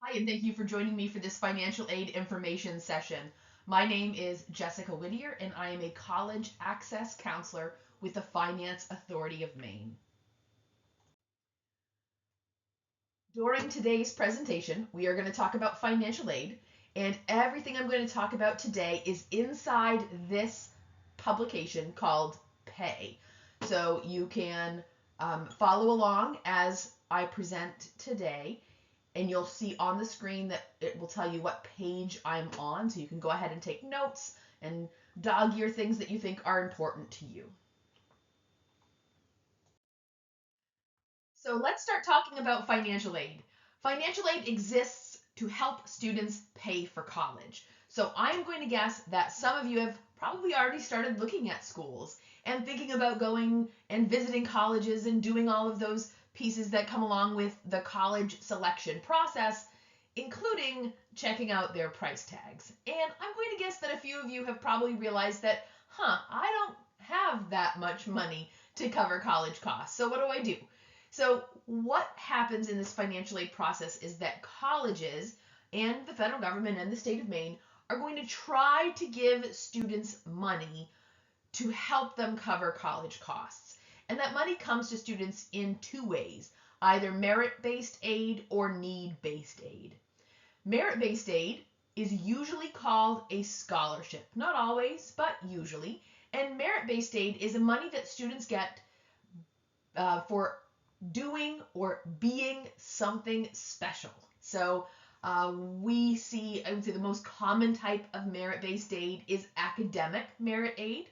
Hi, and thank you for joining me for this financial aid information session. My name is Jessica Whittier, and I am a college access counselor with the Finance Authority of Maine. During today's presentation, we are going to talk about financial aid, and everything I'm going to talk about today is inside this publication called Pay. So you can follow along as I present today, and you'll see on the screen that it will tell you what page I'm on, so you can go ahead and take notes and dog ear things that you think are important to you. So let's start talking about financial aid. Financial aid exists to help students pay for college. So I'm going to guess that some of you have probably already started looking at schools and thinking about going and visiting colleges and doing all of those pieces that come along with the college selection process, including checking out their price tags. And I'm going to guess that a few of you have probably realized that, I don't have that much money to cover college costs. So what do I do? So what happens in this financial aid process is that colleges and the federal government and the state of Maine are going to try to give students money to help them cover college costs. And that money comes to students in two ways, either merit-based aid or need-based aid. Merit-based aid is usually called a scholarship. Not always, but usually. And merit-based aid is the money that students get for doing or being something special. So I would say the most common type of merit-based aid is academic merit aid.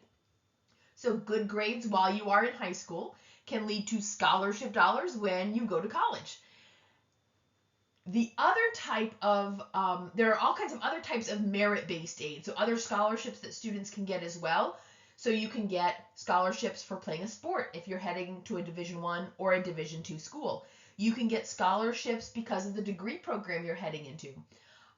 So good grades while you are in high school can lead to scholarship dollars when you go to college. The other type of, there are all kinds of other types of merit-based aid, so other scholarships that students can get as well. So you can get scholarships for playing a sport if you're heading to a Division I or a Division II school. You can get scholarships because of the degree program you're heading into.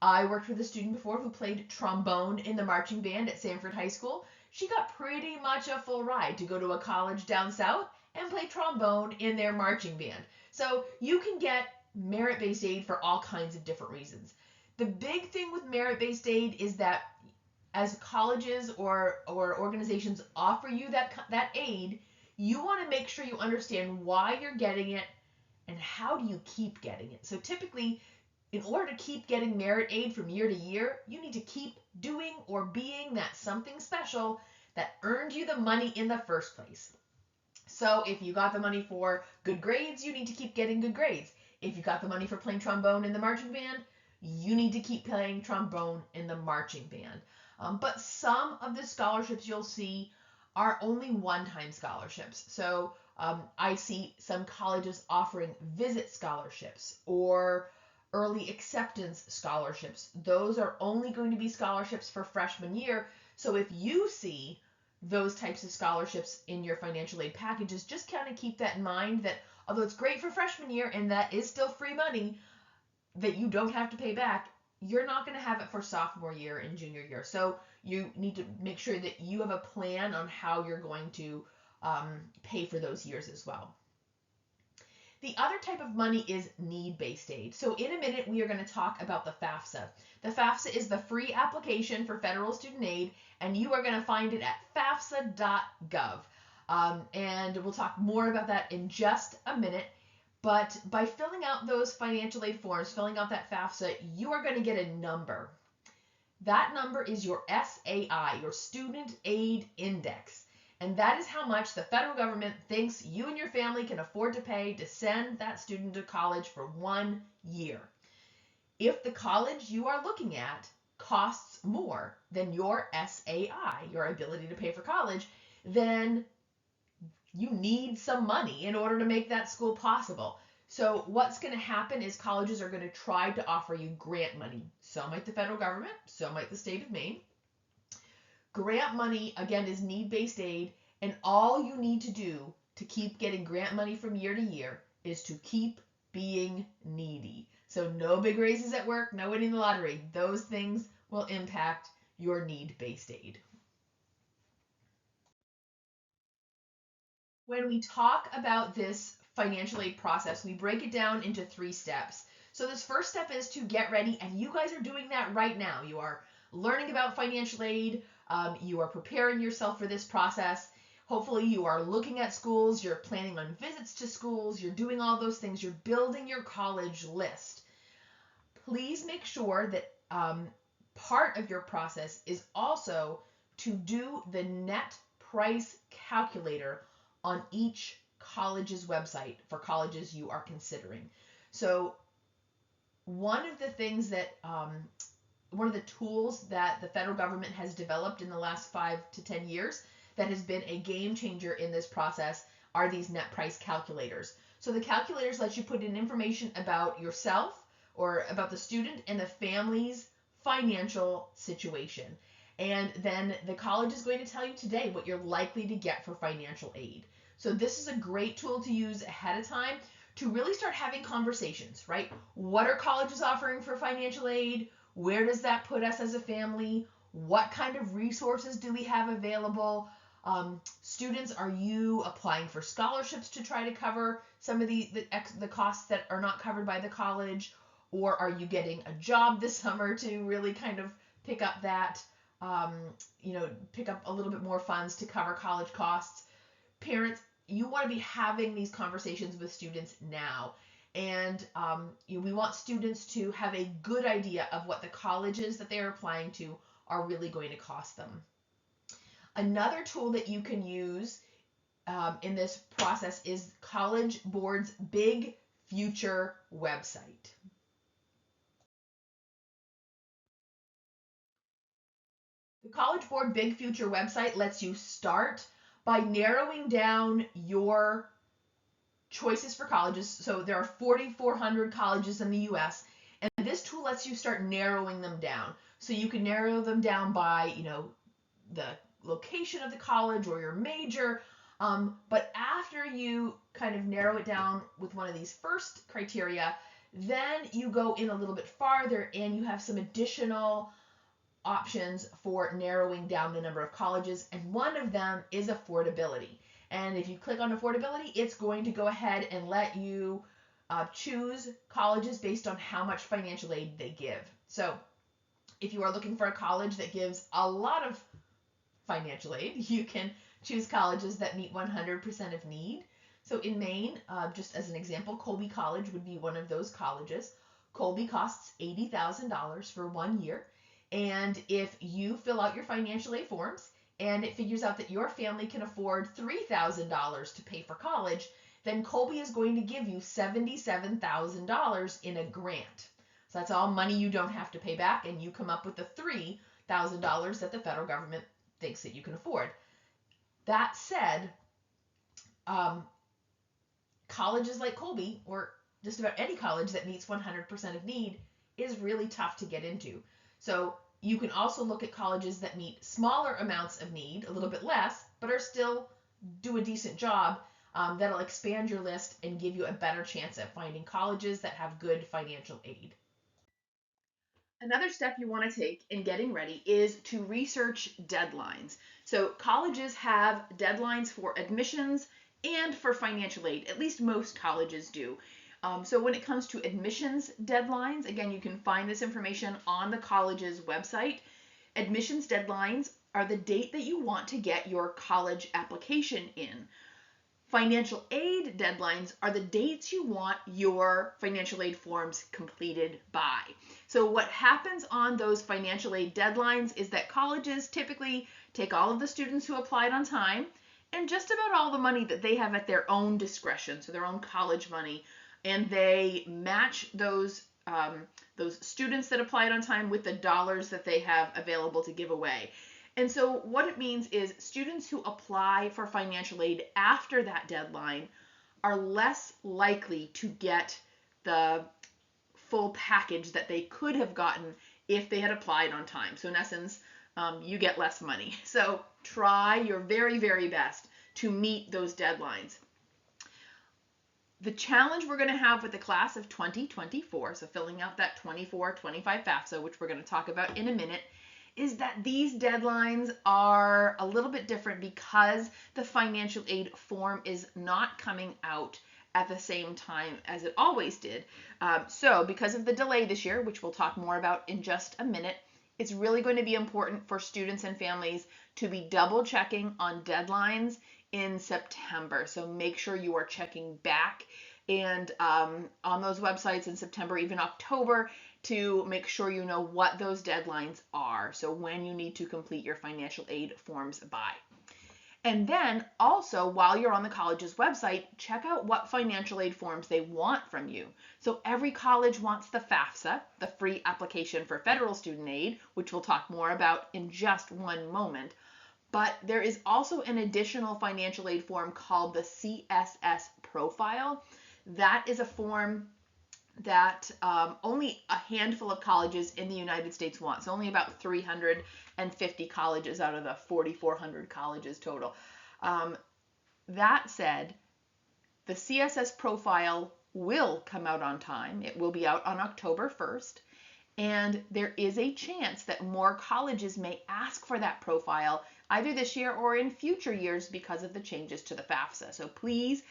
I worked with a student before who played trombone in the marching band at Sanford High School. She got pretty much a full ride to go to a college down south and play trombone in their marching band. So you can get merit-based aid for all kinds of different reasons. The big thing with merit-based aid is that as colleges or organizations offer you that aid, you want to make sure you understand why you're getting it and how do you keep getting it. So typically, in order to keep getting merit aid from year to year, you need to keep doing or being that something special that earned you the money in the first place. So if you got the money for good grades, you need to keep getting good grades. If you got the money for playing trombone in the marching band, you need to keep playing trombone in the marching band. But some of the scholarships you'll see are only one-time scholarships. So I see some colleges offering visit scholarships or early acceptance scholarships. Those are only going to be scholarships for freshman year. So if you see those types of scholarships in your financial aid packages, just kind of keep that in mind that although it's great for freshman year and that is still free money that you don't have to pay back, you're not going to have it for sophomore year and junior year. So you need to make sure that you have a plan on how you're going to pay for those years as well. The other type of money is need-based aid. So in a minute, we are going to talk about the FAFSA. The FAFSA is the free application for federal student aid, and you are going to find it at fafsa.gov. And we'll talk more about that in just a minute. But by filling out those financial aid forms, filling out that FAFSA, you are going to get a number. That number is your SAI, your Student Aid Index. And that is how much the federal government thinks you and your family can afford to pay to send that student to college for 1 year. If the college you are looking at costs more than your SAI, your ability to pay for college, then you need some money in order to make that school possible. So what's going to happen is colleges are going to try to offer you grant money. So might the federal government, so might the state of Maine. Grant money, again, is need-based aid, and all you need to do to keep getting grant money from year to year is to keep being needy. So no big raises at work, no winning the lottery. Those things will impact your need-based aid. When we talk about this financial aid process, we break it down into 3 steps. So this first step is to get ready, and you guys are doing that right now. You are learning about financial aid. You are preparing yourself for this process. Hopefully you are looking at schools, you're planning on visits to schools, you're doing all those things, you're building your college list. Please make sure that part of your process is also to do the net price calculator on each college's website for colleges you are considering. So one of the things that one of the tools that the federal government has developed in the last 5 to 10 years that has been a game changer in this process are these net price calculators. So the calculators let you put in information about yourself or about the student and the family's financial situation. And then the college is going to tell you today what you're likely to get for financial aid. So this is a great tool to use ahead of time to really start having conversations, right? What are colleges offering for financial aid? Where does that put us as a family? What kind of resources do we have available? Students, are you applying for scholarships to try to cover some of the costs that are not covered by the college? Or are you getting a job this summer to really kind of pick up that, pick up a little bit more funds to cover college costs? Parents, you want to be having these conversations with students now. And we want students to have a good idea of what the colleges that they're applying to are really going to cost them. Another tool that you can use in this process is College Board's Big Future website. The College Board Big Future website lets you start by narrowing down your choices for colleges. So there are 4,400 colleges in the US, and this tool lets you start narrowing them down. So you can narrow them down by, the location of the college or your major. But after you kind of narrow it down with one of these first criteria, then you go in a little bit farther and you have some additional options for narrowing down the number of colleges, and one of them is affordability. And if you click on affordability, it's going to go ahead and let you choose colleges based on how much financial aid they give. So if you are looking for a college that gives a lot of financial aid, you can choose colleges that meet 100% of need. So in Maine, just as an example, Colby College would be one of those colleges. Colby costs $80,000 for 1 year. And if you fill out your financial aid forms and it figures out that your family can afford $3,000 to pay for college, then Colby is going to give you $77,000 in a grant. So that's all money you don't have to pay back, and you come up with the $3,000 that the federal government thinks that you can afford. That said, colleges like Colby, or just about any college that meets 100% of need, is really tough to get into. So you can also look at colleges that meet smaller amounts of need, a little bit less, but are still do a decent job. That'll expand your list and give you a better chance at finding colleges that have good financial aid. Another step you want to take in getting ready is to research deadlines. So colleges have deadlines for admissions and for financial aid. At least most colleges do. So when it comes to admissions deadlines, again, you can find this information on the college's website. Admissions deadlines are the date that you want to get your college application in. Financial aid deadlines are the dates you want your financial aid forms completed by. So what happens on those financial aid deadlines is that colleges typically take all of the students who applied on time and just about all the money that they have at their own discretion, so their own college money, and they match those students that applied on time with the dollars that they have available to give away. And so what it means is students who apply for financial aid after that deadline are less likely to get the full package that they could have gotten if they had applied on time. So in essence, you get less money. So try your very, very best to meet those deadlines. The challenge we're going to have with the class of 2024, so filling out that 24-25 FAFSA, which we're going to talk about in a minute, is that these deadlines are a little bit different because the financial aid form is not coming out at the same time as it always did. So because of the delay this year, which we'll talk more about in just a minute, it's really going to be important for students and families to be double checking on deadlines in September. So make sure you are checking back and on those websites in September, even October, to make sure you know what those deadlines are. So when you need to complete your financial aid forms by. And then also, while you're on the college's website, check out what financial aid forms they want from you. So every college wants the FAFSA, the free application for federal student aid, which we'll talk more about in just one moment. But there is also an additional financial aid form called the CSS profile. That is a form that only a handful of colleges in the United States want. So only about 350 colleges out of the 4,400 colleges total. That said, the CSS profile will come out on time. It will be out on October 1st. And there is a chance that more colleges may ask for that profile either this year or in future years because of the changes to the FAFSA. So please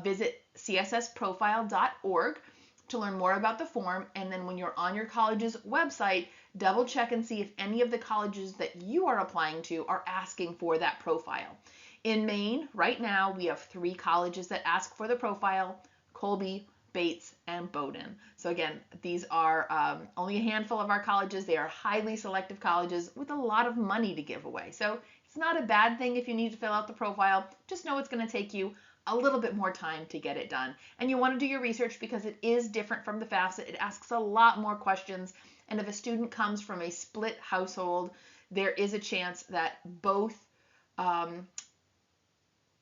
visit cssprofile.org to learn more about the form, and then when you're on your college's website, double check and see if any of the colleges that you are applying to are asking for that profile. In Maine, right now, we have 3 colleges that ask for the profile: Colby, Bates, and Bowdoin. So again, these are only a handful of our colleges. They are highly selective colleges with a lot of money to give away. So it's not a bad thing if you need to fill out the profile. Just know it's going to take you a little bit more time to get it done. And you want to do your research because it is different from the FAFSA. It asks a lot more questions. And if a student comes from a split household, there is a chance that both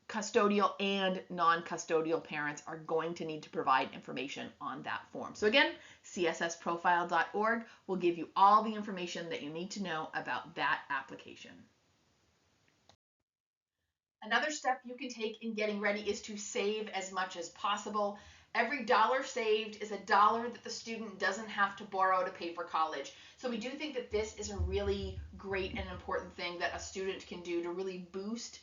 custodial and non-custodial parents are going to need to provide information on that form. So again, cssprofile.org will give you all the information that you need to know about that application. Another step you can take in getting ready is to save as much as possible. Every dollar saved is a dollar that the student doesn't have to borrow to pay for college. So we do think that this is a really great and important thing that a student can do to really boost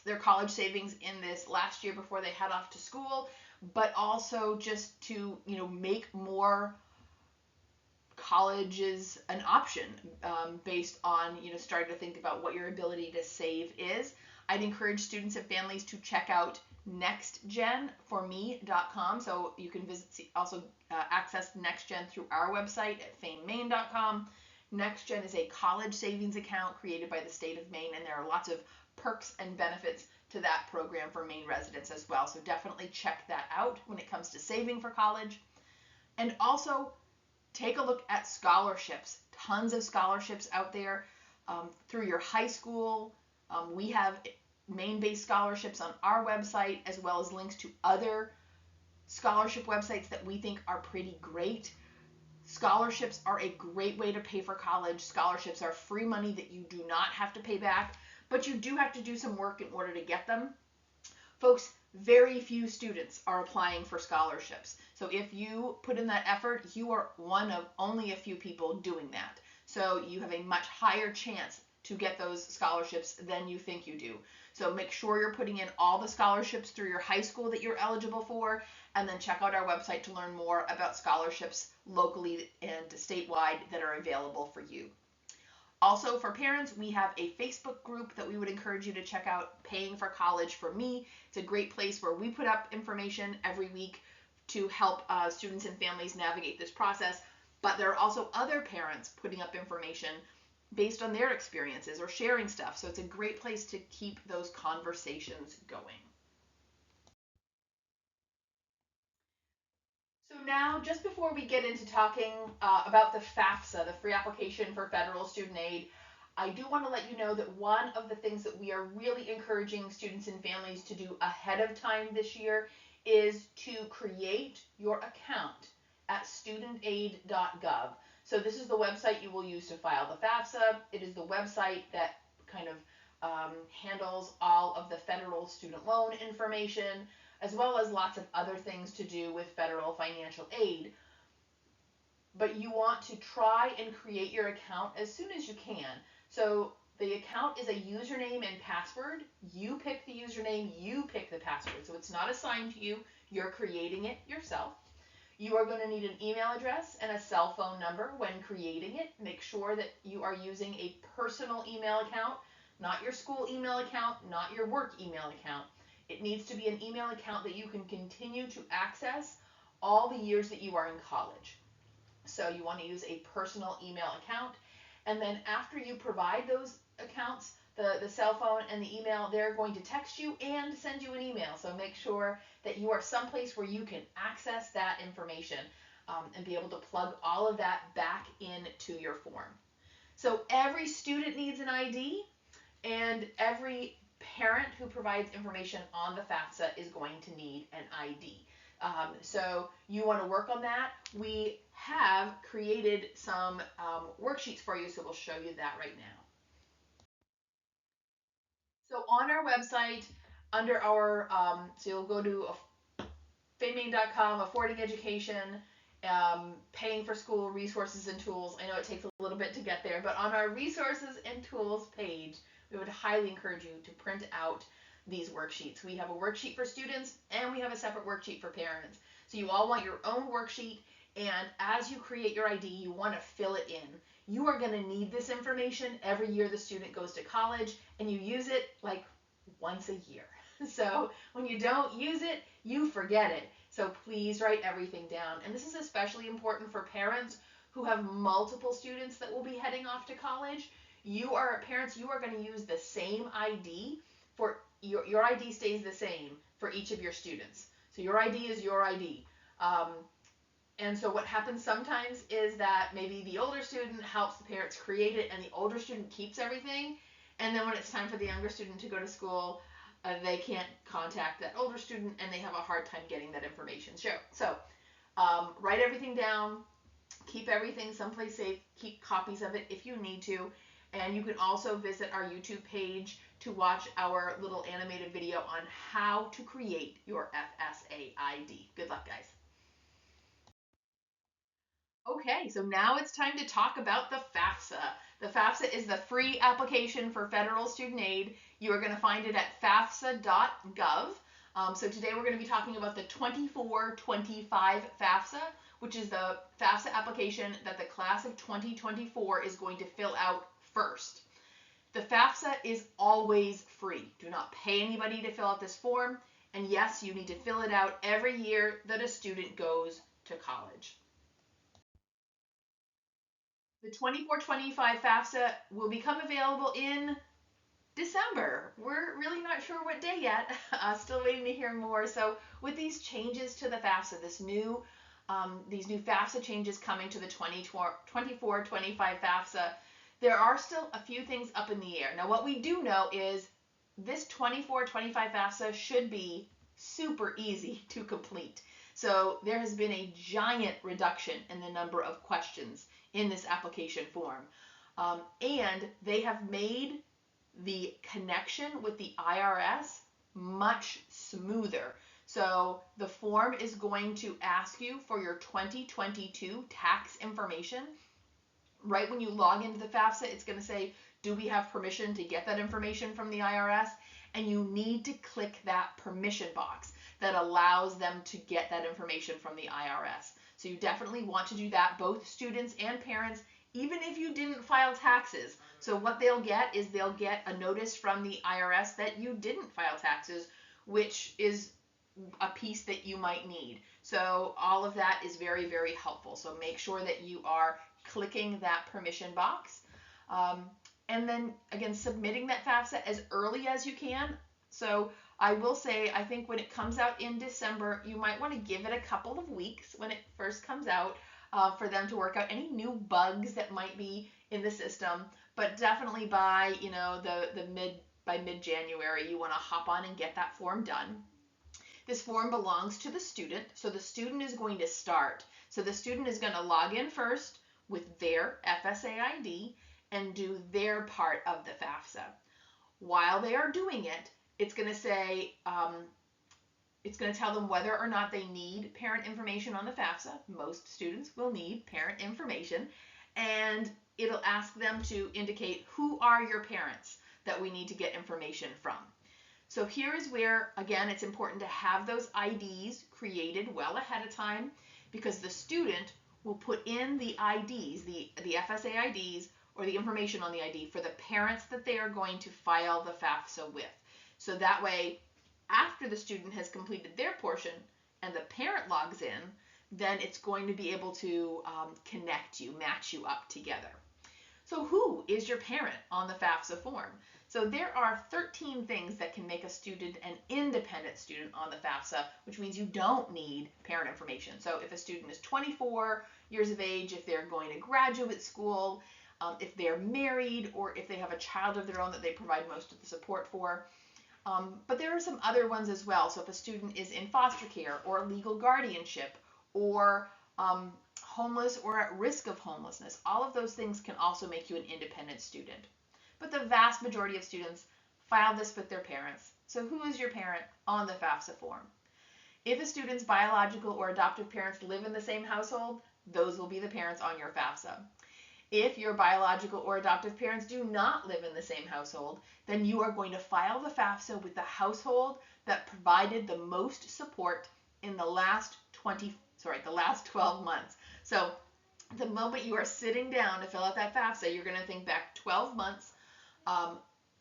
their college savings in this last year before they head off to school, but also just to make more colleges an option based on starting to think about what your ability to save is. I'd encourage students and families to check out nextgenforme.com. So you can also access NextGen through our website at famemaine.com. NextGen is a college savings account created by the state of Maine, and there are lots of perks and benefits to that program for Maine residents as well. So definitely check that out when it comes to saving for college. And also take a look at scholarships. Tons of scholarships out there through your high school. We have Maine-based scholarships on our website, as well as links to other scholarship websites that we think are pretty great. Scholarships are a great way to pay for college. Scholarships are free money that you do not have to pay back, but you do have to do some work in order to get them. Folks, very few students are applying for scholarships. So if you put in that effort, you are one of only a few people doing that. So you have a much higher chance to get those scholarships than you think you do. So make sure you're putting in all the scholarships through your high school that you're eligible for, and then check out our website to learn more about scholarships locally and statewide that are available for you. Also, for parents, we have a Facebook group that we would encourage you to check out, Paying for College for Me. It's a great place where we put up information every week to help students and families navigate this process. But there are also other parents putting up information based on their experiences or sharing stuff. So it's a great place to keep those conversations going. So now, just before we get into talking about the FAFSA, the free application for federal student aid, I do want to let you know that one of the things that we are really encouraging students and families to do ahead of time this year is to create your account at studentaid.gov. So this is the website you will use to file the FAFSA. It is the website that kind of handles all of the federal student loan information, as well as lots of other things to do with federal financial aid. But you want to try and create your account as soon as you can. So The account is a username and password. You pick the username, you pick the password. So it's not assigned to you. You're creating it yourself. You are going to need an email address and a cell phone number when creating it. Make sure that you are using a personal email account, not your school email account, not your work email account. It needs to be an email account that you can continue to access all the years that you are in college. So you want to use a personal email account. And then after you provide those accounts, the cell phone and the email, they're going to text you and send you an email. So make sure that you are someplace where you can access that information and be able to plug all of that back into your form. So every student needs an ID, and every parent who provides information on the FAFSA is going to need an ID. So you want to work on that. We have created some worksheets for you, so we'll show you that right now. So on our website, under our, so you'll go to famaine.com, affording education, paying for school resources and tools. I know it takes a little bit to get there, but on our resources and tools page, we would highly encourage you to print out these worksheets. We have a worksheet for students and we have a separate worksheet for parents. So you all want your own worksheet, and as you create your ID, you want to fill it in. You are going to need this information every year the student goes to college, and you use it like once a year. So when you don't use it, you forget it. So please write everything down. And this is especially important for parents who have multiple students that will be heading off to college. Parents, you are going to use the same ID for your ID stays the same for each of your students. So your ID is your ID. And so what happens sometimes is that maybe the older student helps the parents create it, and the older student keeps everything. And then when it's time for the younger student to go to school, they can't contact that older student, and they have a hard time getting that information. So write everything down, keep everything someplace safe, keep copies of it if you need to. And you can also visit our YouTube page to watch our little animated video on how to create your FSA ID. Good luck, guys. Okay, so now it's time to talk about the FAFSA. The FAFSA is the free application for federal student aid. You are going to find it at fafsa.gov. So today we're going to be talking about the 2425 FAFSA, which is the FAFSA application that the class of 2024 is going to fill out first. The FAFSA is always free. Do not pay anybody to fill out this form. And yes, you need to fill it out every year that a student goes to college. The 2425 FAFSA will become available in December. We're really not sure what day yet. Still waiting to hear more. So with these changes to the FAFSA, these new FAFSA changes coming to the 2425 FAFSA, there are still a few things up in the air. Now, what we do know is this 2425 FAFSA should be super easy to complete. So there has been a giant reduction in the number of questions in this application form. And they have made the connection with the IRS much smoother. So the form is going to ask you for your 2022 tax information. Right when you log into the FAFSA, it's going to say, do we have permission to get that information from the IRS? And you need to click that permission box that allows them to get that information from the IRS. So you definitely want to do that, both students and parents, even if you didn't file taxes. So what they'll get is they'll get a notice from the IRS that you didn't file taxes, which is a piece that you might need. So all of that is very, very helpful. So make sure that you are clicking that permission box. And then again, submitting that FAFSA as early as you can. So I will say, I think when it comes out in December, you might want to give it a couple of weeks when it first comes out for them to work out any new bugs that might be in the system. But definitely by mid-January, you want to hop on and get that form done. This form belongs to the student, so the student is going to start. So the student is going to log in first with their FSA ID and do their part of the FAFSA. While they are doing it, it's going to say, it's going to tell them whether or not they need parent information on the FAFSA. Most students will need parent information. and it'll ask them to indicate who are your parents that we need to get information from. So here is where, again, it's important to have those IDs created well ahead of time, because the student will put in the IDs, the FSA IDs, or the information on the ID for the parents that they are going to file the FAFSA with. So that way, after the student has completed their portion and the parent logs in, then it's going to be able to connect you, match you up together. So who is your parent on the FAFSA form? So there are 13 things that can make a student an independent student on the FAFSA, which means you don't need parent information. So if a student is 24 years of age, if they're going to graduate school, if they're married, or if they have a child of their own that they provide most of the support for. But there are some other ones as well. So if a student is in foster care or legal guardianship, or homeless or at risk of homelessness, all of those things can also make you an independent student. But the vast majority of students file this with their parents. So who is your parent on the FAFSA form? If a student's biological or adoptive parents live in the same household, those will be the parents on your FAFSA. If your biological or adoptive parents do not live in the same household, then you are going to file the FAFSA with the household that provided the most support in the last 12 months. So the moment you are sitting down to fill out that FAFSA, you're going to think back 12 months.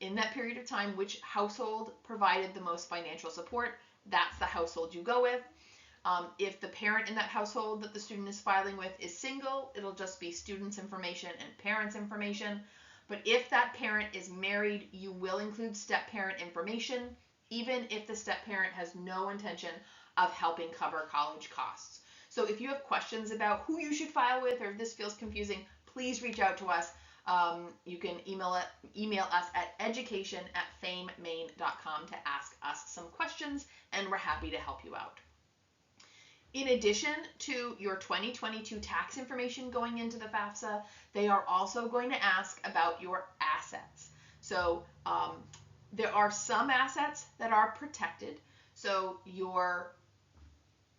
In that period of time, which household provided the most financial support, that's the household you go with. If the parent in that household that the student is filing with is single, it'll just be student's information and parent's information. But if that parent is married, you will include step-parent information, even if the step-parent has no intention of helping cover college costs. So if you have questions about who you should file with, or if this feels confusing, please reach out to us. You can email us at education@famemaine.com to ask us some questions, and we're happy to help you out. In addition to your 2022 tax information going into the FAFSA, they are also going to ask about your assets. So there are some assets that are protected. So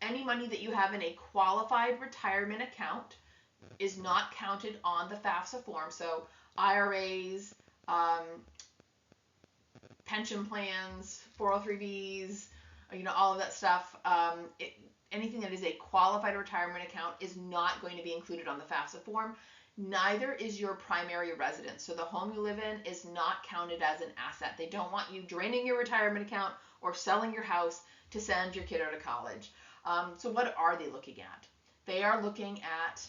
any money that you have in a qualified retirement account is not counted on the FAFSA form. So IRAs, pension plans, 403Bs, all of that stuff. Anything that is a qualified retirement account is not going to be included on the FAFSA form. Neither is your primary residence. So the home you live in is not counted as an asset. They don't want you draining your retirement account or selling your house to send your kiddo to college. So what are they looking at? They are looking at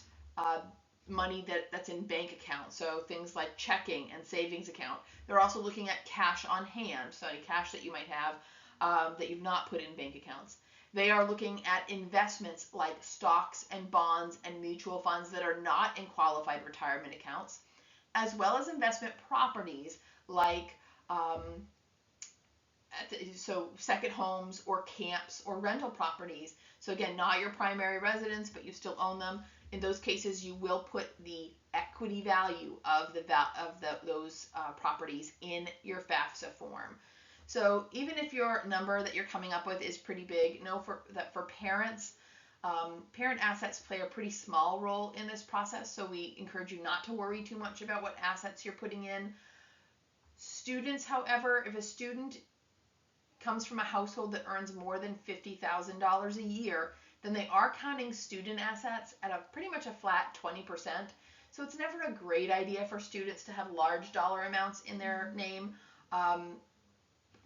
money that's in bank accounts, so things like checking and savings account. They're also looking at cash on hand, so any cash that you might have that you've not put in bank accounts. They are looking at investments like stocks and bonds and mutual funds that are not in qualified retirement accounts, as well as investment properties like second homes or camps or rental properties. So again, not your primary residence, but you still own them. In those cases, you will put the equity value of those properties in your FAFSA form. So even if your number that you're coming up with is pretty big, know that for parents, parent assets play a pretty small role in this process. So we encourage you not to worry too much about what assets you're putting in. Students, however, if a student comes from a household that earns more than $50,000 a year, then they are counting student assets at pretty much a flat 20%. So it's never a great idea for students to have large dollar amounts in their name.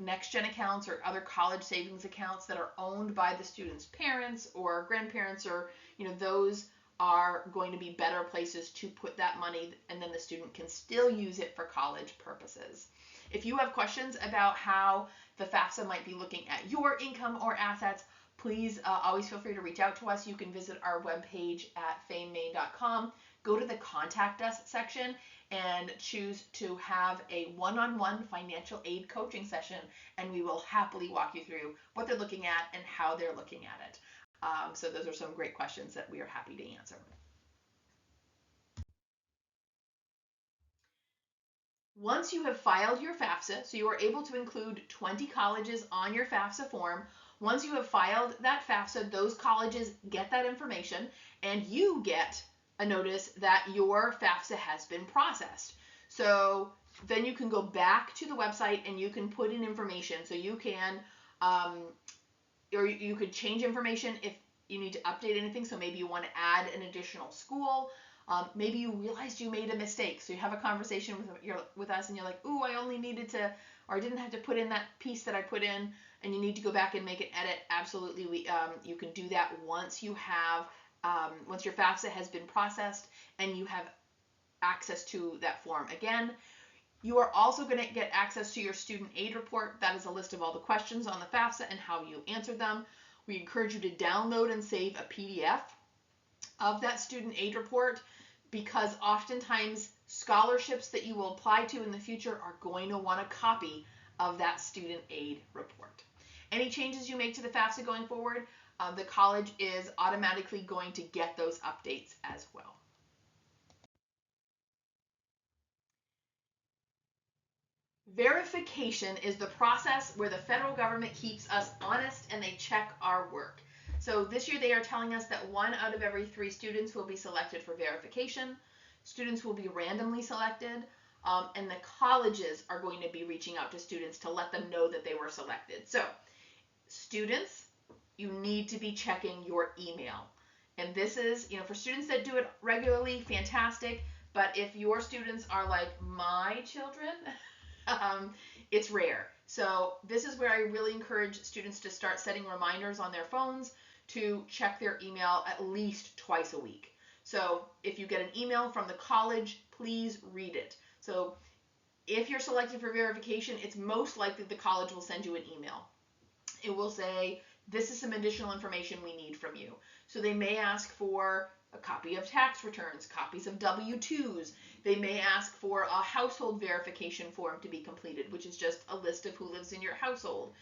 Next-gen accounts or other college savings accounts that are owned by the student's parents or grandparents, or those are going to be better places to put that money, and then the student can still use it for college purposes. If you have questions about how the FAFSA might be looking at your income or assets, please always feel free to reach out to us. You can visit our webpage at famemaine.com, go to the Contact Us section, and choose to have a one-on-one financial aid coaching session, and we will happily walk you through what they're looking at and how they're looking at it. So those are some great questions that we are happy to answer. Once you have filed your FAFSA, so you are able to include 20 colleges on your FAFSA form, once you have filed that FAFSA, those colleges get that information, and you get a notice that your FAFSA has been processed. So then you can go back to the website and you can put in information. So you can, or you could change information if you need to update anything. So maybe you want to add an additional school. Maybe you realized you made a mistake. So you have a conversation with us and you're like, ooh, I only needed to, or I didn't have to put in that piece that I put in, and you need to go back and make an edit. Absolutely, you can do that once you have, once your FAFSA has been processed and you have access to that form. Again, you are also going to get access to your student aid report. That is a list of all the questions on the FAFSA and how you answered them. We encourage you to download and save a PDF of that student aid report, because oftentimes scholarships that you will apply to in the future are going to want a copy of that student aid report. Any changes you make to the FAFSA going forward, the college is automatically going to get those updates as well. Verification is the process where the federal government keeps us honest and they check our work. So this year they are telling us that 1 out of every 3 students will be selected for verification. Students will be randomly selected, and the colleges are going to be reaching out to students to let them know that they were selected. So students, you need to be checking your email. And this is, for students that do it regularly, fantastic. But if your students are like my children, it's rare. So this is where I really encourage students to start setting reminders on their phones to check their email at least twice a week. So if you get an email from the college, please read it. So if you're selected for verification, it's most likely the college will send you an email. It will say, this is some additional information we need from you. So they may ask for a copy of tax returns, copies of W-2s. They may ask for a household verification form to be completed, which is just a list of who lives in your household.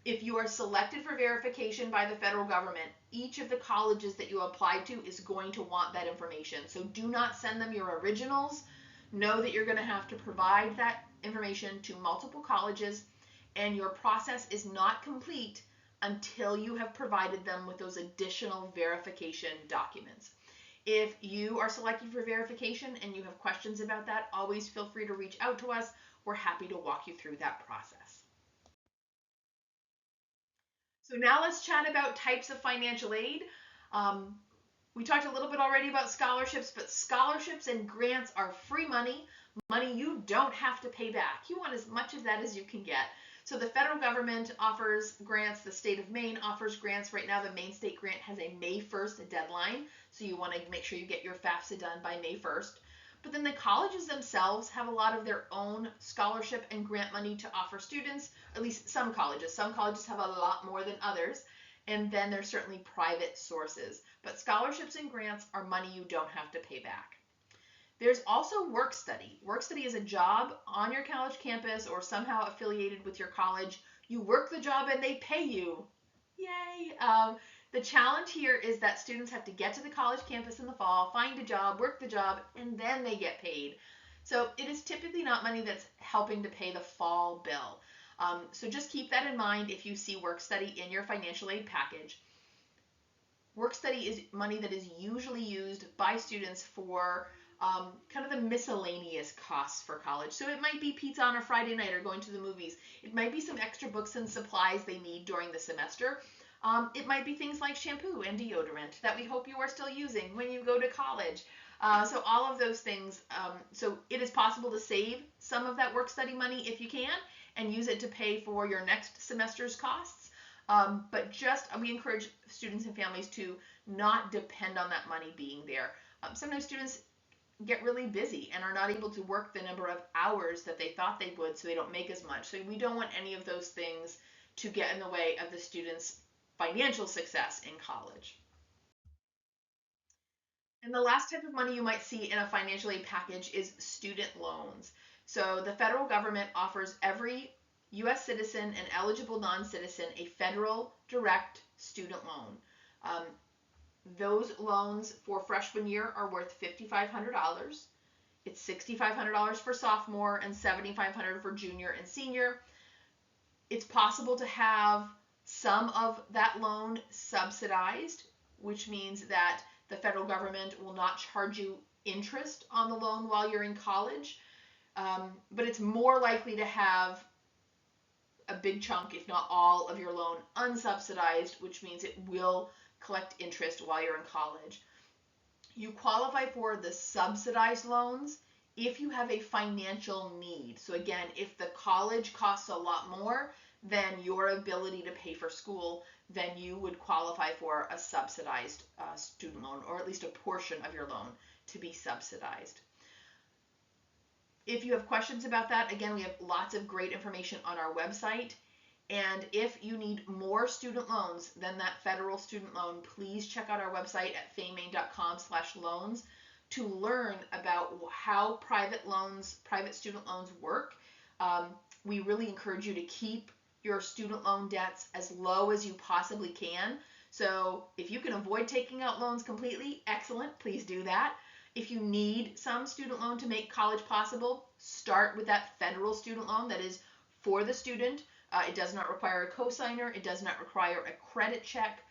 If you are selected for verification by the federal government, each of the colleges that you applied to is going to want that information. So do not send them your originals. Know that you're going to have to provide that information to multiple colleges, and your process is not complete until you have provided them with those additional verification documents. If you are selected for verification and you have questions about that, always feel free to reach out to us. We're happy to walk you through that process. So now let's chat about types of financial aid. We talked a little bit already about scholarships, but scholarships and grants are free money, money you don't have to pay back. You want as much of that as you can get. So the federal government offers grants. The state of Maine offers grants. Right now, the Maine State Grant has a May 1st deadline, so you want to make sure you get your FAFSA done by May 1st. But then the colleges themselves have a lot of their own scholarship and grant money to offer students, at least some colleges. Some colleges have a lot more than others, and then there's certainly private sources. But scholarships and grants are money you don't have to pay back. There's also work study. Work study is a job on your college campus or somehow affiliated with your college. You work the job and they pay you. Yay! The challenge here is that students have to get to the college campus in the fall, find a job, work the job, and then they get paid. So it is typically not money that's helping to pay the fall bill. So just keep that in mind if you see work study in your financial aid package. Work study is money that is usually used by students for kind of the miscellaneous costs for college. So it might be pizza on a Friday night or going to the movies. It might be some extra books and supplies they need during the semester. It might be things like shampoo and deodorant that we hope you are still using when you go to college. So all of those things. So it is possible to save some of that work study money if you can and use it to pay for your next semester's costs. But we encourage students and families to not depend on that money being there. Sometimes students get really busy and are not able to work the number of hours that they thought they would, so they don't make as much. So we don't want any of those things to get in the way of the student's financial success in college. And the last type of money you might see in a financial aid package is student loans. So the federal government offers every U.S. citizen and eligible non-citizen a federal direct student loan. Those loans for freshman year are worth $5,500. It's $6,500 for sophomore and $7,500 for junior and senior. It's possible to have some of that loan subsidized, which means that The federal government will not charge you interest on the loan while you're in college, but it's more likely to have a big chunk, if not all, of your loan unsubsidized, which means it will collect interest while you're in college. You qualify for the subsidized loans if you have a financial need. So again, if the college costs a lot more than your ability to pay for school, then you would qualify for a subsidized student loan, or at least a portion of your loan to be subsidized. If you have questions about that, again, we have lots of great information on our website. And if you need more student loans than that federal student loan, please check out our website at faymaine.com/loans to learn about how private student loans work. We really encourage you to keep your student loan debts as low as you possibly can. So if you can avoid taking out loans completely, excellent, please do that. If you need some student loan to make college possible, start with that federal student loan that is for the student. It does not require a cosigner. It does not require a credit check.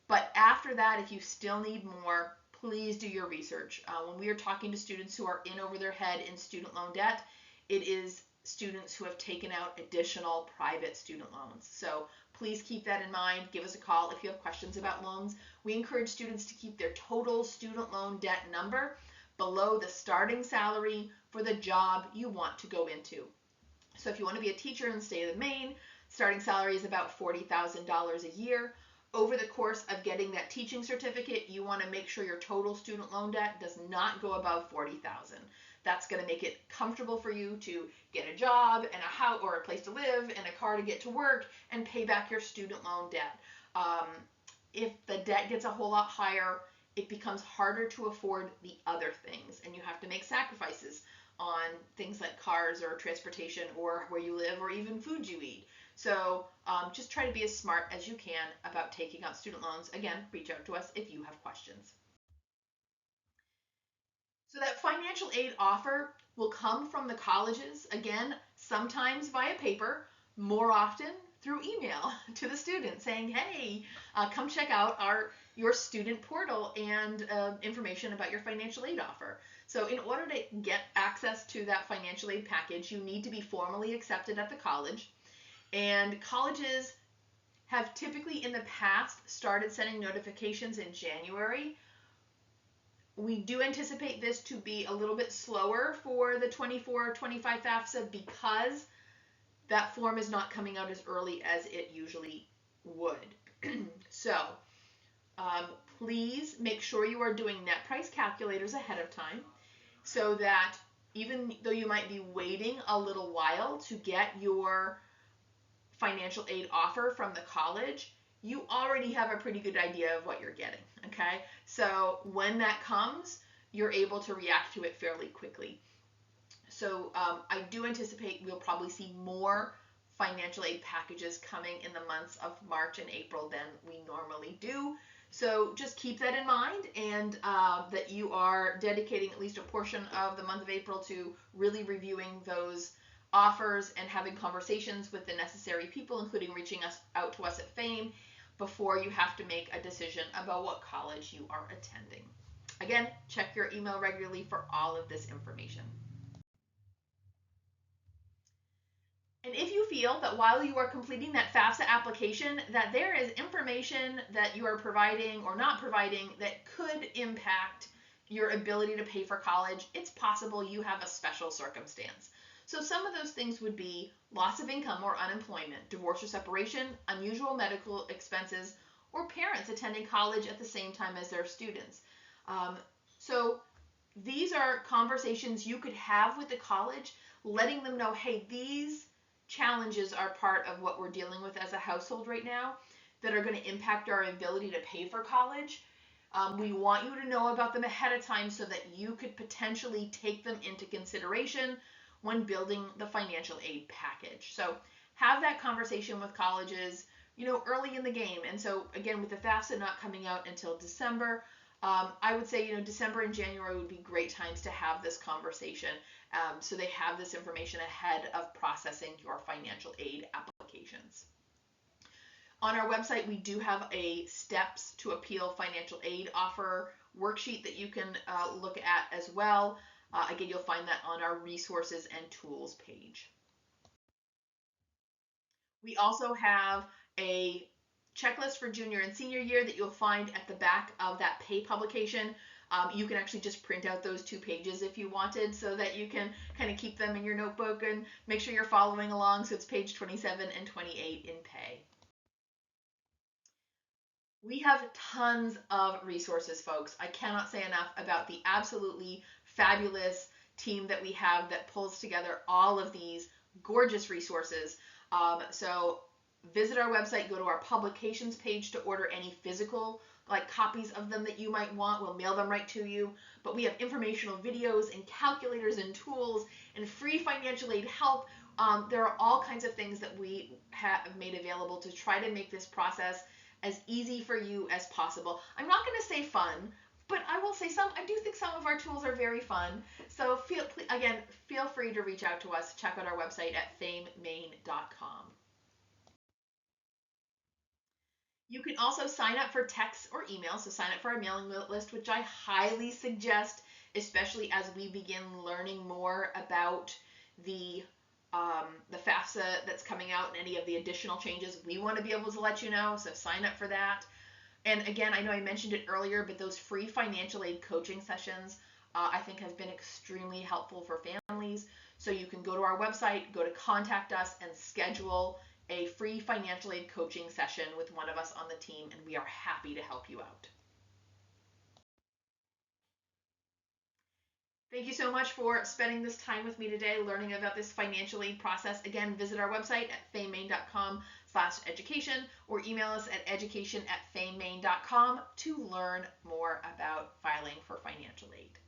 But after that, if you still need more, please do your research. When we are talking to students who are in over their head in student loan debt, it is students who have taken out additional private student loans. So please keep that in mind. Give us a call if you have questions about loans. We encourage students to keep their total student loan debt number below the starting salary for the job you want to go into. So if you want to be a teacher in the state of Maine, starting salary is about $40,000 a year. Over the course of getting that teaching certificate, you want to make sure your total student loan debt does not go above $40,000. That's going to make it comfortable for you to get a job and a house or a place to live and a car to get to work and pay back your student loan debt. If the debt gets a whole lot higher, it becomes harder to afford the other things, and you have to make sacrifices on things like cars or transportation or where you live or even food you eat. So just try to be as smart as you can about taking out student loans. Again, reach out to us if you have questions. So that financial aid offer will come from the colleges, again, sometimes via paper, more often through email to the student saying, hey, come check out your student portal and information about your financial aid offer. So in order to get access to that financial aid package, you need to be formally accepted at the college. And colleges have typically in the past started sending notifications in January. We do anticipate this to be a little bit slower for the 24-25 FAFSA because that form is not coming out as early as it usually would. So please make sure you are doing net price calculators ahead of time so that even though you might be waiting a little while to get your financial aid offer from the college, you already have a pretty good idea of what you're getting, okay? So when that comes, you're able to react to it fairly quickly. So I do anticipate we'll probably see more financial aid packages coming in the months of March and April than we normally do. So just keep that in mind, and that you are dedicating at least a portion of the month of April to really reviewing those offers and having conversations with the necessary people, including reaching out to us at FAME before you have to make a decision about what college you are attending. Again, check your email regularly for all of this information. And if you feel that while you are completing that FAFSA application that there is information that you are providing or not providing that could impact your ability to pay for college, it's possible you have a special circumstance. So some of those things would be loss of income or unemployment, divorce or separation, unusual medical expenses, or parents attending college at the same time as their students. So these are conversations you could have with the college, letting them know, hey, these challenges are part of what we're dealing with as a household right now that are going to impact our ability to pay for college. We want you to know about them ahead of time so that you could potentially take them into consideration when building the financial aid package. So have that conversation with colleges, early in the game. And so again, with the FAFSA not coming out until December, I would say, December and January would be great times to have this conversation, so they have this information ahead of processing your financial aid applications. On our website, we do have a steps to appeal financial aid offer worksheet that you can look at as well. Again, you'll find that on our resources and tools page. We also have a checklist for junior and senior year that you'll find at the back of that pay publication. You can actually just print out those 2 pages if you wanted, so that you can kind of keep them in your notebook and make sure you're following along. So it's page 27 and 28 in pay. We have tons of resources, folks. I cannot say enough about the absolutely fabulous team that we have that pulls together all of these gorgeous resources. So visit our website, go to our publications page to order any physical copies of them that you might want. We'll mail them right to you. But we have informational videos and calculators and tools and free financial aid help. There are all kinds of things that we have made available to try to make this process as easy for you as possible. I'm not going to say fun, but I will say I do think some of our tools are very fun. So feel free to reach out to us. Check out our website at famemaine.com. You can also sign up for texts or emails, so sign up for our mailing list, which I highly suggest, especially as we begin learning more about the FAFSA that's coming out and any of the additional changes. We want to be able to let you know, so sign up for that. And again, I know I mentioned it earlier, but those free financial aid coaching sessions I think have been extremely helpful for families. So you can go to our website, go to contact us, and schedule a free financial aid coaching session with one of us on the team, and we are happy to help you out. Thank you so much for spending this time with me today, learning about this financial aid process. Again, visit our website at famemaine.com/education or email us at education@famemaine.com to learn more about filing for financial aid.